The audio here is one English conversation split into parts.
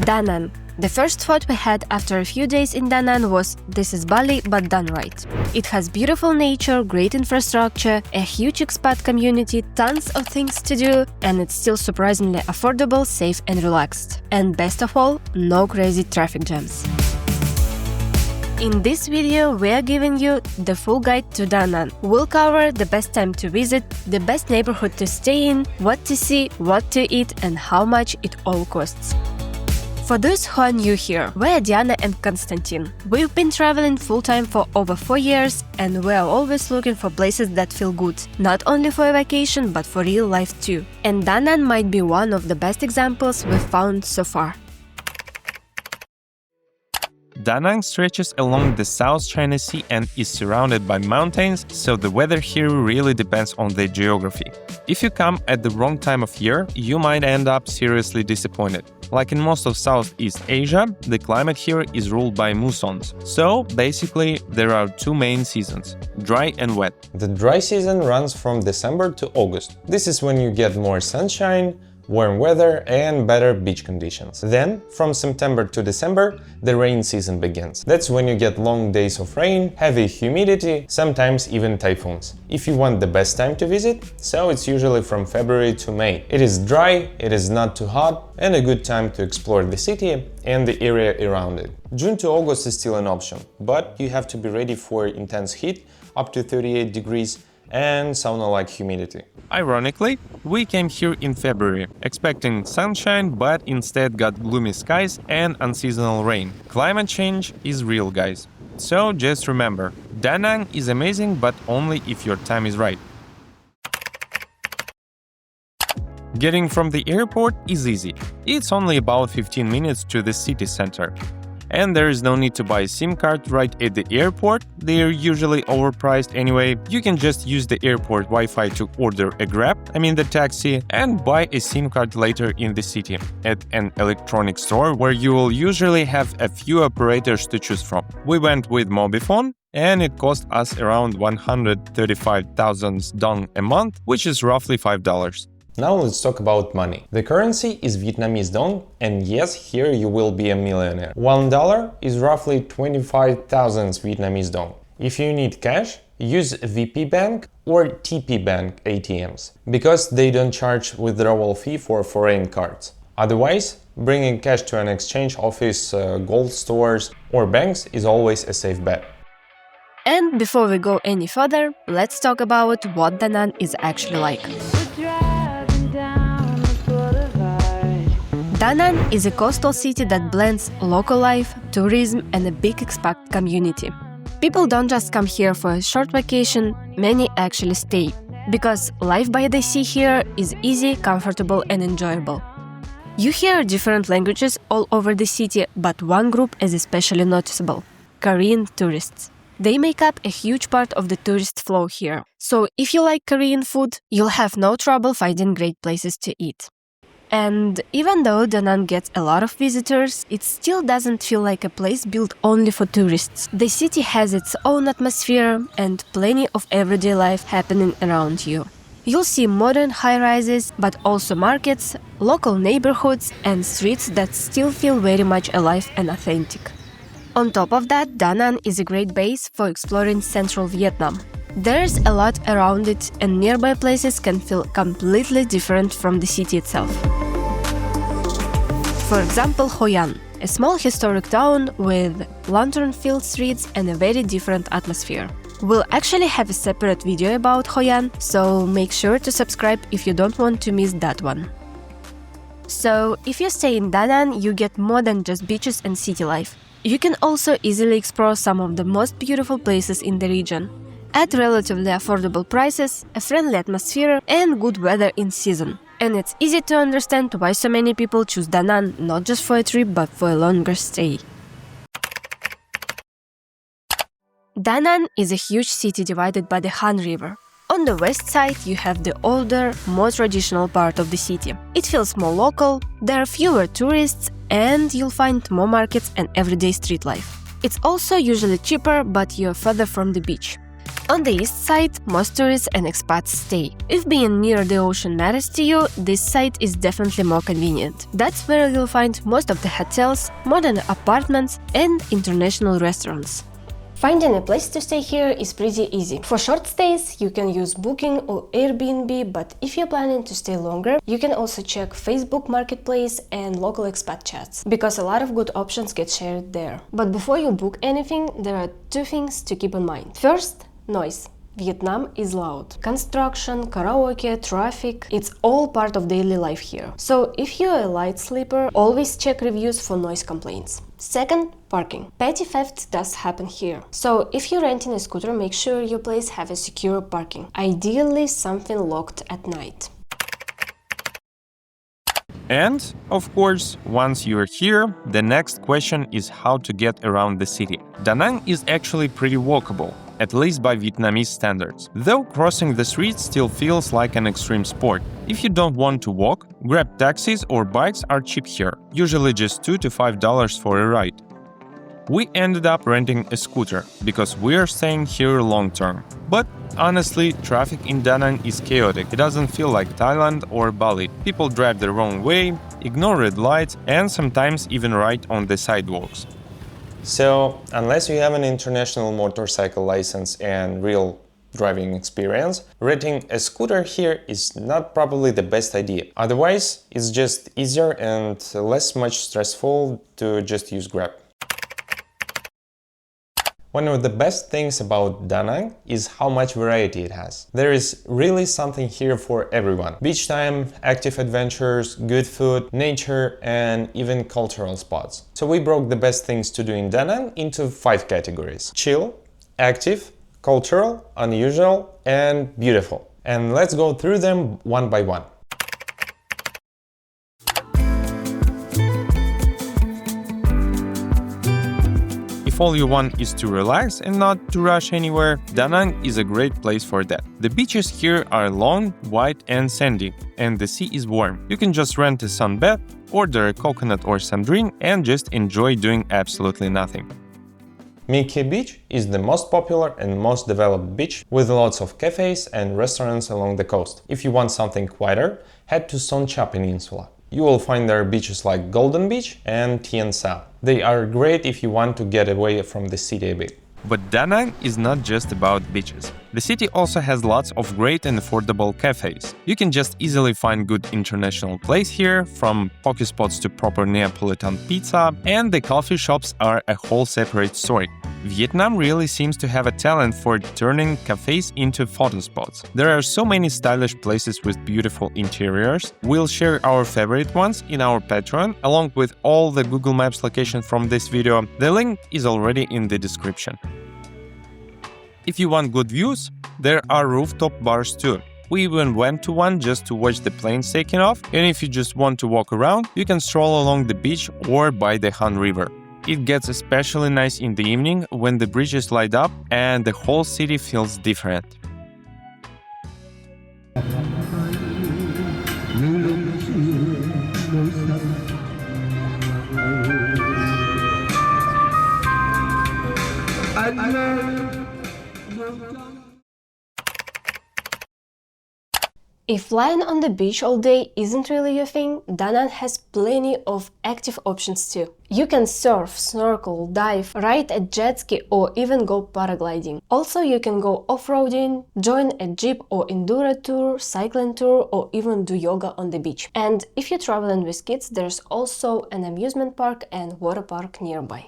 Danang. The first thought we had after a few days in Danang was, this is Bali but done right. It has beautiful nature, great infrastructure, a huge expat community, tons of things to do, and it's still surprisingly affordable, safe and relaxed. And best of all, no crazy traffic jams. In this video, we are giving you the full guide to Danang. We'll cover the best time to visit, the best neighborhood to stay in, what to see, what to eat, and how much it all costs. For those who are new here, we're Diana and Konstantin. We've been traveling full-time for over 4 years, and we're always looking for places that feel good, not only for a vacation, but for real life too. And Danang might be one of the best examples we've found so far. Danang stretches along the South China Sea and is surrounded by mountains, so the weather here really depends on the geography. If you come at the wrong time of year, you might end up seriously disappointed. Like in most of Southeast Asia, the climate here is ruled by moussons. So, basically, there are two main seasons, dry and wet. The dry season runs from December to August. This is when you get more sunshine, warm weather and better beach conditions. Then, from September to December, the rain season begins. That's when you get long days of rain, heavy humidity, sometimes even typhoons. If you want the best time to visit, so it's usually from February to May. It is dry, it is not too hot, and a good time to explore the city and the area around it. June to August is still an option, but you have to be ready for intense heat, up to 38 degrees, and sauna-like humidity. Ironically, we came here in February, expecting sunshine, but instead got gloomy skies and unseasonal rain. Climate change is real, guys. So just remember, Danang is amazing, but only if your time is right. Getting from the airport is easy. It's only about 15 minutes to the city center. And there is no need to buy a SIM card right at the airport, they are usually overpriced anyway. You can just use the airport Wi-Fi to order a Grab, the taxi, and buy a SIM card later in the city, at an electronic store where you will usually have a few operators to choose from. We went with Mobifone, and it cost us around 135,000 dong a month, which is roughly $5. Now let's talk about money. The currency is Vietnamese dong, and yes, here you will be a millionaire. $1 is roughly 25,000 Vietnamese dong. If you need cash, use VP Bank or TP Bank ATMs, because they don't charge withdrawal fee for foreign cards. Otherwise, bringing cash to an exchange office, gold stores or banks is always a safe bet. And before we go any further, let's talk about what Danang is actually like. Danang is a coastal city that blends local life, tourism and a big expat community. People don't just come here for a short vacation, many actually stay, because life by the sea here is easy, comfortable and enjoyable. You hear different languages all over the city, but one group is especially noticeable – Korean tourists. They make up a huge part of the tourist flow here. So if you like Korean food, you'll have no trouble finding great places to eat. And even though Danang gets a lot of visitors, it still doesn't feel like a place built only for tourists. The city has its own atmosphere and plenty of everyday life happening around you. You'll see modern high-rises, but also markets, local neighborhoods and streets that still feel very much alive and authentic. On top of that, Danang is a great base for exploring central Vietnam. There's a lot around it, and nearby places can feel completely different from the city itself. For example, Hoi An, a small historic town with lantern-filled streets and a very different atmosphere. We'll actually have a separate video about Hoi An, so make sure to subscribe if you don't want to miss that one. So, if you stay in Danang, you get more than just beaches and city life. You can also easily explore some of the most beautiful places in the region. At relatively affordable prices, a friendly atmosphere and good weather in season. And it's easy to understand why so many people choose Danang not just for a trip but for a longer stay. Danang is a huge city divided by the Han River. On the west side you have the older, more traditional part of the city. It feels more local, there are fewer tourists and you'll find more markets and everyday street life. It's also usually cheaper, but you're further from the beach. On the east side, most tourists and expats stay. If being near the ocean matters to you, this site is definitely more convenient. That's where you'll find most of the hotels, modern apartments, and international restaurants. Finding a place to stay here is pretty easy. For short stays, you can use Booking or Airbnb, but if you're planning to stay longer, you can also check Facebook Marketplace and local expat chats, because a lot of good options get shared there. But before you book anything, there are two things to keep in mind. First, noise. Vietnam is loud. Construction, karaoke, traffic, it's all part of daily life here. So if you're a light sleeper, always check reviews for noise complaints. Second, parking. Petty theft does happen here. So if you're renting a scooter, make sure your place have a secure parking. Ideally, something locked at night. And, of course, once you're here, the next question is how to get around the city. Danang is actually pretty walkable, at least by Vietnamese standards, though crossing the street still feels like an extreme sport. If you don't want to walk, Grab taxis or bikes are cheap here, usually just $2 to $5 for a ride. We ended up renting a scooter, because we're staying here long term. But honestly, traffic in Danang is chaotic. It doesn't feel like Thailand or Bali. People drive the wrong way, ignore red lights, and sometimes even ride on the sidewalks. So, unless you have an international motorcycle license and real driving experience, renting a scooter here is not probably the best idea. Otherwise, it's just easier and less much stressful to just use Grab. One of the best things about Danang is how much variety it has. There is really something here for everyone. Beach time, active adventures, good food, nature, and even cultural spots. So we broke the best things to do in Danang into 5 categories: chill, active, cultural, unusual, and beautiful. And let's go through them one by one. If all you want is to relax and not to rush anywhere, Danang is a great place for that. The beaches here are long, wide and sandy, and the sea is warm. You can just rent a sunbath, order a coconut or some drink, and just enjoy doing absolutely nothing. My Khe Beach is the most popular and most developed beach, with lots of cafés and restaurants along the coast. If you want something quieter, head to Tra Peninsula. You will find there beaches like Golden Beach and Tien Sa. They are great if you want to get away from the city a bit. But Danang is not just about beaches. The city also has lots of great and affordable cafés. You can just easily find good international place here, from poke spots to proper Neapolitan pizza, and the coffee shops are a whole separate story. Vietnam really seems to have a talent for turning cafés into photo spots. There are so many stylish places with beautiful interiors. We'll share our favorite ones in our Patreon, along with all the Google Maps locations from this video. The link is already in the description. If you want good views, there are rooftop bars too. We even went to one just to watch the planes taking off, and if you just want to walk around, you can stroll along the beach or by the Han River. It gets especially nice in the evening when the bridges light up and the whole city feels different. If lying on the beach all day isn't really your thing, Danang has plenty of active options too. You can surf, snorkel, dive, ride a jet ski or even go paragliding. Also, you can go off-roading, join a jeep or enduro tour, cycling tour, or even do yoga on the beach. And if you're traveling with kids, there's also an amusement park and water park nearby.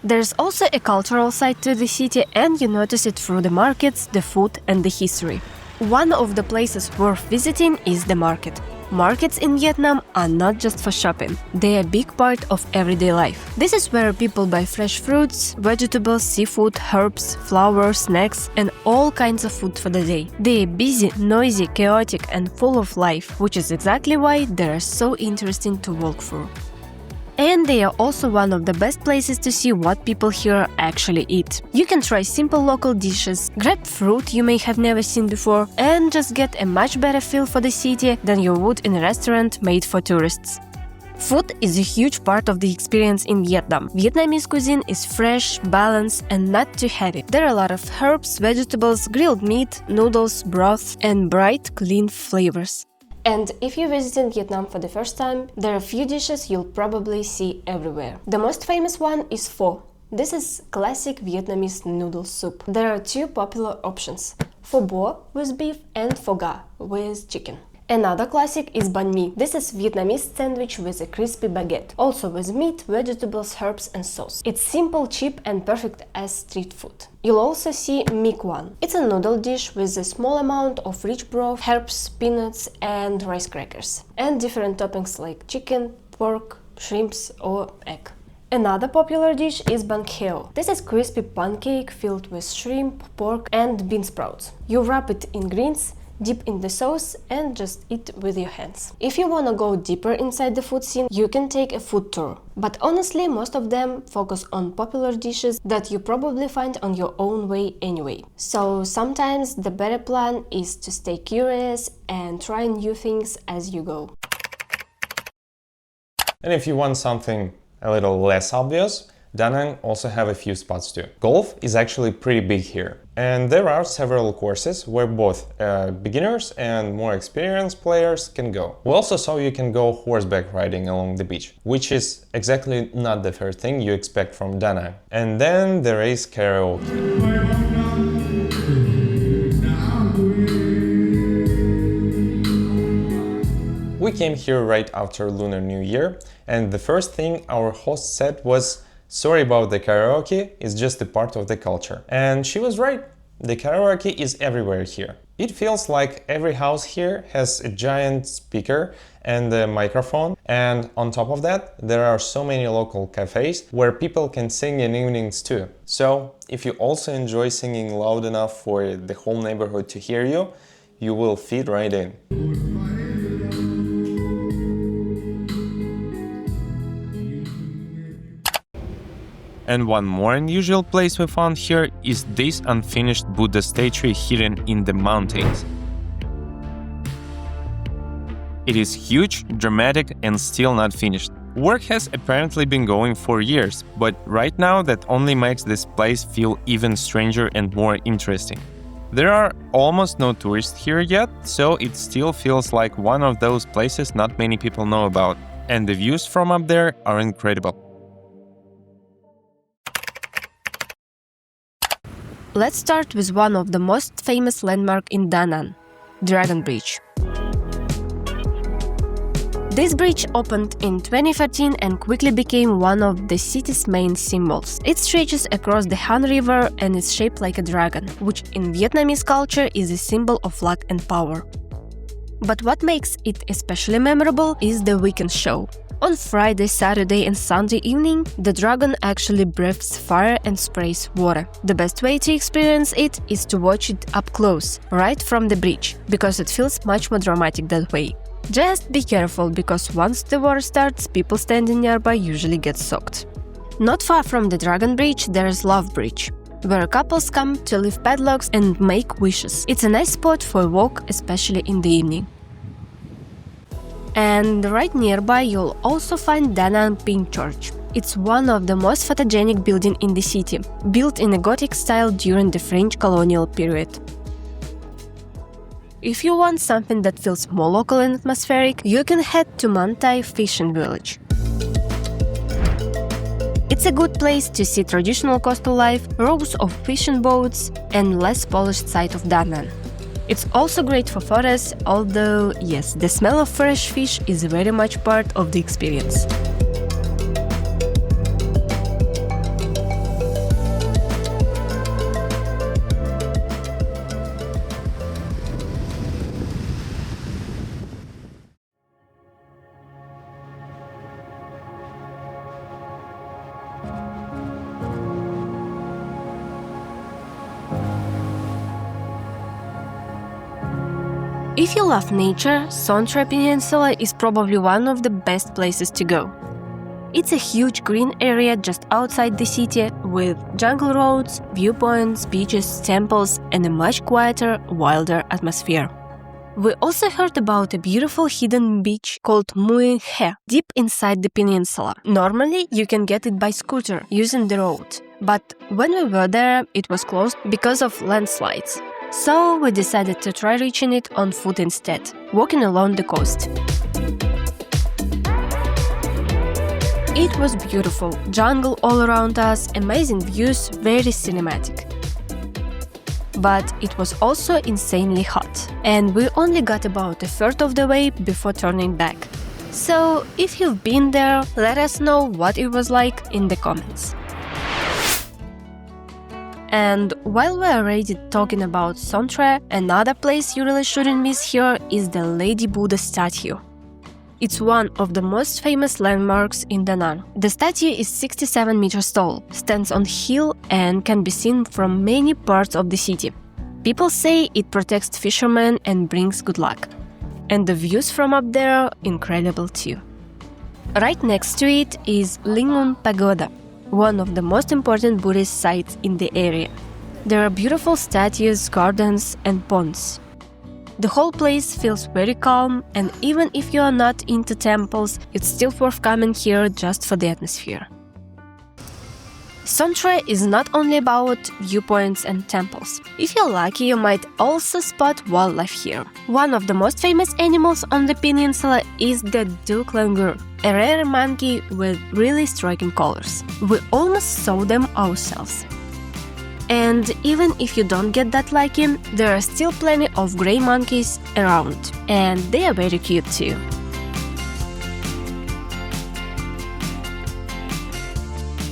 There's also a cultural side to the city, and you notice it through the markets, the food and the history. One of the places worth visiting is the market. Markets in Vietnam are not just for shopping, they are a big part of everyday life. This is where people buy fresh fruits, vegetables, seafood, herbs, flowers, snacks and all kinds of food for the day. They are busy, noisy, chaotic and full of life, which is exactly why they are so interesting to walk through. And they are also one of the best places to see what people here actually eat. You can try simple local dishes, grab fruit you may have never seen before, and just get a much better feel for the city than you would in a restaurant made for tourists. Food is a huge part of the experience in Vietnam. Vietnamese cuisine is fresh, balanced, and not too heavy. There are a lot of herbs, vegetables, grilled meat, noodles, broth, and bright, clean flavors. And if you're visiting Vietnam for the first time, there are a few dishes you'll probably see everywhere. The most famous one is pho. This is classic Vietnamese noodle soup. There are two popular options: pho bo with beef and pho ga with chicken. Another classic is banh mi. This is Vietnamese sandwich with a crispy baguette, also with meat, vegetables, herbs and sauce. It's simple, cheap and perfect as street food. You'll also see my quan. It's a noodle dish with a small amount of rich broth, herbs, peanuts and rice crackers, and different toppings like chicken, pork, shrimps or egg. Another popular dish is banh kheo. This is crispy pancake filled with shrimp, pork and bean sprouts. You wrap it in greens, dip in the sauce and just eat with your hands. If you wanna go deeper inside the food scene, you can take a food tour. But honestly, most of them focus on popular dishes that you probably find on your own way anyway. So sometimes the better plan is to stay curious and try new things as you go. And if you want something a little less obvious, Danang also have a few spots too. Golf is actually pretty big here, and there are several courses where both beginners and more experienced players can go. We also saw you can go horseback riding along the beach, which is exactly not the first thing you expect from Danang. And then there is karaoke. We came here right after Lunar New Year, and the first thing our host said was, "Sorry about the karaoke, it's just a part of the culture." And she was right. The karaoke is everywhere here. It feels like every house here has a giant speaker and a microphone, and on top of that, there are so many local cafés where people can sing in evenings too. So, if you also enjoy singing loud enough for the whole neighborhood to hear you, you will fit right in. And one more unusual place we found here is this unfinished Buddha statue hidden in the mountains. It is huge, dramatic and still not finished. Work has apparently been going for years, but right now that only makes this place feel even stranger and more interesting. There are almost no tourists here yet, so it still feels like one of those places not many people know about, and the views from up there are incredible. Let's start with one of the most famous landmarks in Danang, Dragon Bridge. This bridge opened in 2013 and quickly became one of the city's main symbols. It stretches across the Han River and is shaped like a dragon, which in Vietnamese culture is a symbol of luck and power. But what makes it especially memorable is the weekend show. On Friday, Saturday and Sunday evening, the dragon actually breathes fire and sprays water. The best way to experience it is to watch it up close, right from the bridge, because it feels much more dramatic that way. Just be careful, because once the water starts, people standing nearby usually get soaked. Not far from the Dragon Bridge, there is Love Bridge, where couples come to leave padlocks and make wishes. It's a nice spot for a walk, especially in the evening. And right nearby you'll also find Danang Pink Church. It's one of the most photogenic buildings in the city, built in a Gothic style during the French colonial period. If you want something that feels more local and atmospheric, you can head to Man Thai Fishing Village. It's a good place to see traditional coastal life, rows of fishing boats, and less polished side of Danang. It's also great for photos, although, yes, the smell of fresh fish is very much part of the experience. If you love nature, Tra Peninsula is probably one of the best places to go. It's a huge green area just outside the city, with jungle roads, viewpoints, beaches, temples, and a much quieter, wilder atmosphere. We also heard about a beautiful hidden beach called My Khe, deep inside the peninsula. Normally, you can get it by scooter using the road. But when we were there, it was closed because of landslides. So we decided to try reaching it on foot instead, walking along the coast. It was beautiful, jungle all around us, amazing views, very cinematic. But it was also insanely hot, and we only got about a third of the way before turning back. So, if you've been there, let us know what it was like in the comments. And while we're already talking about Son Tra, another place you really shouldn't miss here is the Lady Buddha statue. It's one of the most famous landmarks in Danang. The statue is 67 meters tall, stands on a hill and can be seen from many parts of the city. People say it protects fishermen and brings good luck. And the views from up there are incredible too. Right next to it is Linh Ung Pagoda, one of the most important Buddhist sites in the area. There are beautiful statues, gardens and ponds. The whole place feels very calm, and even if you are not into temples, it's still worth coming here just for the atmosphere. Son Tra is not only about viewpoints and temples. If you're lucky, you might also spot wildlife here. One of the most famous animals on the peninsula is the duck langur, a rare monkey with really striking colors. We almost saw them ourselves. And even if you don't get that lucky, there are still plenty of grey monkeys around, and they are very cute too.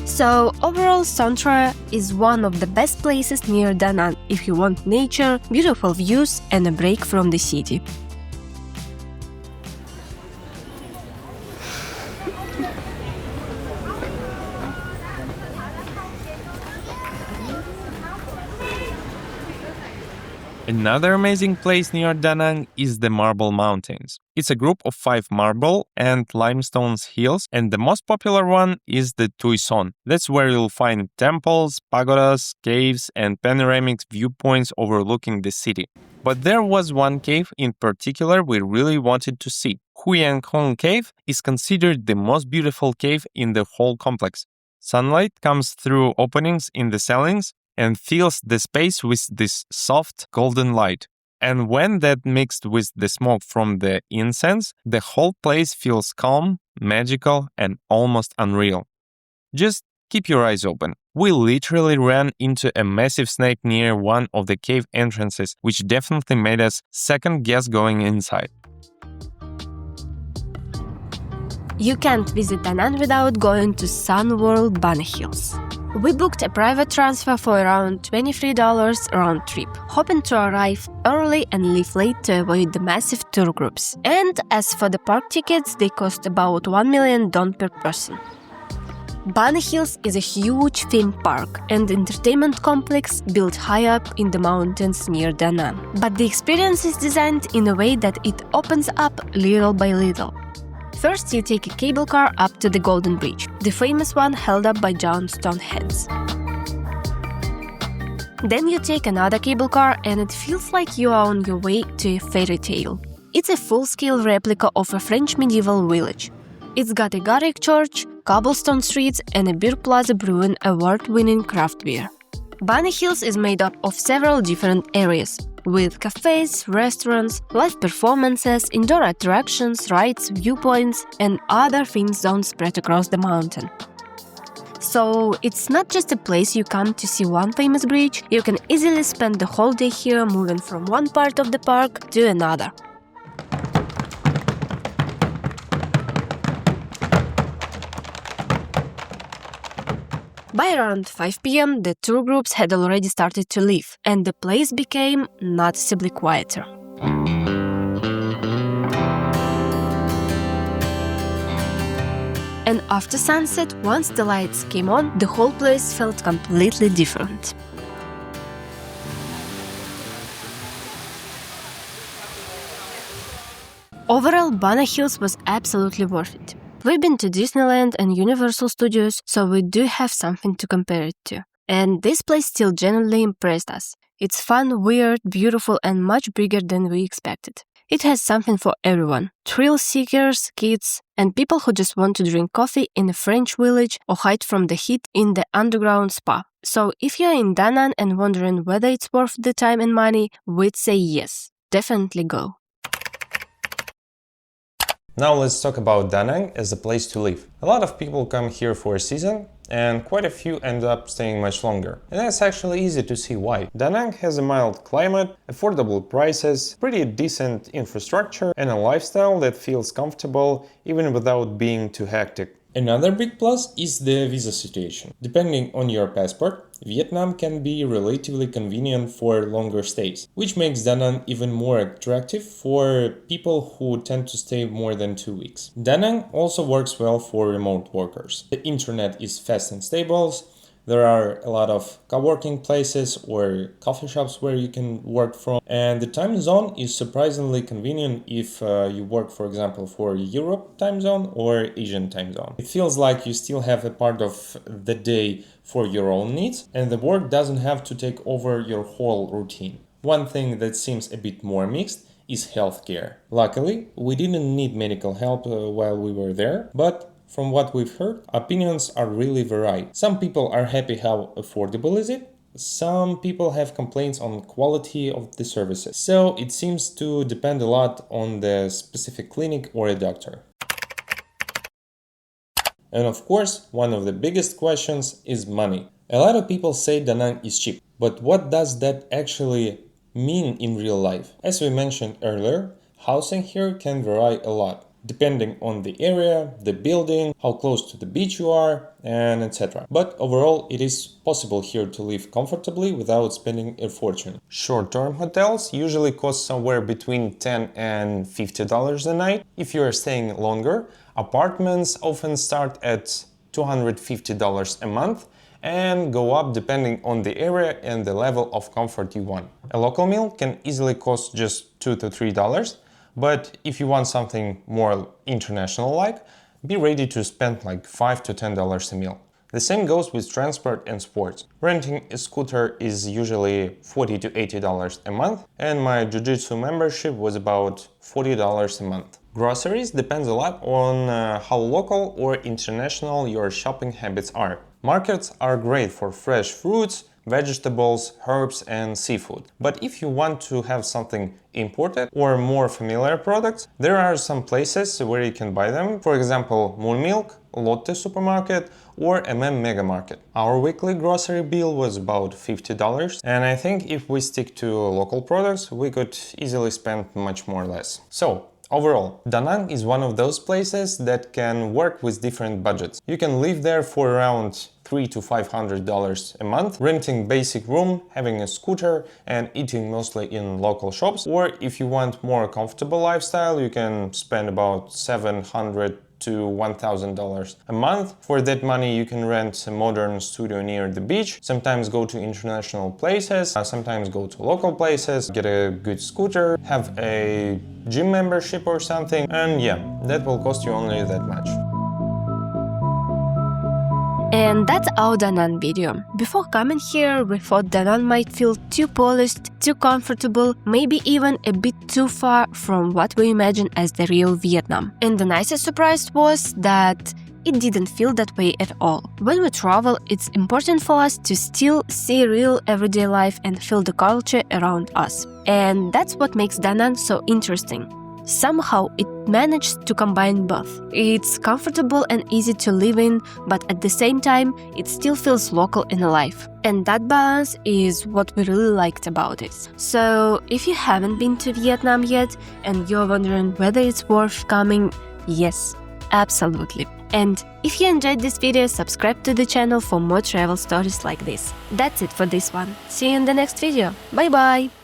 So overall, Son Tra is one of the best places near Danang if you want nature, beautiful views and a break from the city. Another amazing place near Danang is the Marble Mountains. It's a group of 5 marble and limestone hills, and the most popular one is the Tuison. That's where you'll find temples, pagodas, caves, and panoramic viewpoints overlooking the city. But there was one cave in particular we really wanted to see. Huyen Hong Cave is considered the most beautiful cave in the whole complex. Sunlight comes through openings in the ceilings and fills the space with this soft golden light. And when that mixed with the smoke from the incense, the whole place feels calm, magical, and almost unreal. Just keep your eyes open. We literally ran into a massive snake near one of the cave entrances, which definitely made us second guess going inside. You can't visit Danang without going to Sun World Bunny Hills. We booked a private transfer for around $23 round trip, hoping to arrive early and leave late to avoid the massive tour groups. And as for the park tickets, they cost about $1 million per person. Bunny Hills is a huge theme park and entertainment complex built high up in the mountains near Danang. But the experience is designed in a way that it opens up little by little. First, you take a cable car up to the Golden Bridge, the famous one held up by giant stone heads. Then you take another cable car and it feels like you are on your way to a fairy tale. It's a full-scale replica of a French medieval village. It's got a Gothic church, cobblestone streets and a beer plaza brewing award-winning craft beer. Bunny Hills is made up of several different areas, with cafés, restaurants, live performances, indoor attractions, rides, viewpoints, and other theme zones spread across the mountain. So it's not just a place you come to see one famous bridge, you can easily spend the whole day here moving from one part of the park to another. By around 5 p.m., the tour groups had already started to leave, and the place became noticeably quieter. And after sunset, once the lights came on, the whole place felt completely different. Overall, Bunny Hills was absolutely worth it. We've been to Disneyland and Universal Studios, so we do have something to compare it to. And this place still genuinely impressed us. It's fun, weird, beautiful, and much bigger than we expected. It has something for everyone: thrill seekers, kids, and people who just want to drink coffee in a French village or hide from the heat in the underground spa. So if you're in Danang and wondering whether it's worth the time and money, we'd say yes, definitely go. Now let's talk about Danang as a place to live. A lot of people come here for a season, and quite a few end up staying much longer. And that's actually easy to see why. Danang has a mild climate, affordable prices, pretty decent infrastructure, and a lifestyle that feels comfortable even without being too hectic. Another big plus is the visa situation. Depending on your passport, Vietnam can be relatively convenient for longer stays, which makes Danang even more attractive for people who tend to stay more than 2 weeks. Danang also works well for remote workers. The internet is fast and stable. There are a lot of co-working places or coffee shops where you can work from, and the time zone is surprisingly convenient if you work, for example, for Europe time zone or Asian time zone. It feels like you still have a part of the day for your own needs, and the work doesn't have to take over your whole routine. One thing that seems a bit more mixed is healthcare. Luckily, we didn't need medical help while we were there, but from what we've heard, opinions are really varied. Some people are happy how affordable is it. Some people have complaints on quality of the services. So it seems to depend a lot on the specific clinic or a doctor. And of course, one of the biggest questions is money. A lot of people say Danang is cheap, but what does that actually mean in real life? As we mentioned earlier, housing here can vary a lot, depending on the area, the building, how close to the beach you are, and etc. But overall, it is possible here to live comfortably without spending a fortune. Short-term hotels usually cost somewhere between $10 and $50 a night. If you are staying longer, apartments often start at $250 a month and go up depending on the area and the level of comfort you want. A local meal can easily cost just $2 to $3. But if you want something more international-like, be ready to spend like $5 to $10 a meal. The same goes with transport and sports. Renting a scooter is usually $40 to $80 a month, and my jiu-jitsu membership was about $40 a month. Groceries depends a lot on how local or international your shopping habits are. Markets are great for fresh fruits, vegetables, herbs and seafood. But if you want to have something imported or more familiar products, there are some places where you can buy them. For example, Moon Milk, Lotte Supermarket or Mega Market. Our weekly grocery bill was about $50, and I think if we stick to local products, we could easily spend much more less. So, overall, Danang is one of those places that can work with different budgets. You can live there for around $300 to $500 a month, renting basic room, having a scooter and eating mostly in local shops. Or if you want more comfortable lifestyle, you can spend about $700 to $1,000 a month. For that money, you can rent a modern studio near the beach, sometimes go to international places, sometimes go to local places, get a good scooter, have a gym membership or something, and yeah, that will cost you only that much. And that's our Danang video. Before coming here, we thought Danang might feel too polished, too comfortable, maybe even a bit too far from what we imagine as the real Vietnam. And the nicest surprise was that it didn't feel that way at all. When we travel, it's important for us to still see real everyday life and feel the culture around us. And that's what makes Danang so interesting. Somehow it managed to combine both. It's comfortable and easy to live in, but at the same time, it still feels local and alive. And that balance is what we really liked about it. So, if you haven't been to Vietnam yet and you're wondering whether it's worth coming, yes, absolutely. And if you enjoyed this video, subscribe to the channel for more travel stories like this. That's it for this one. See you in the next video. Bye bye!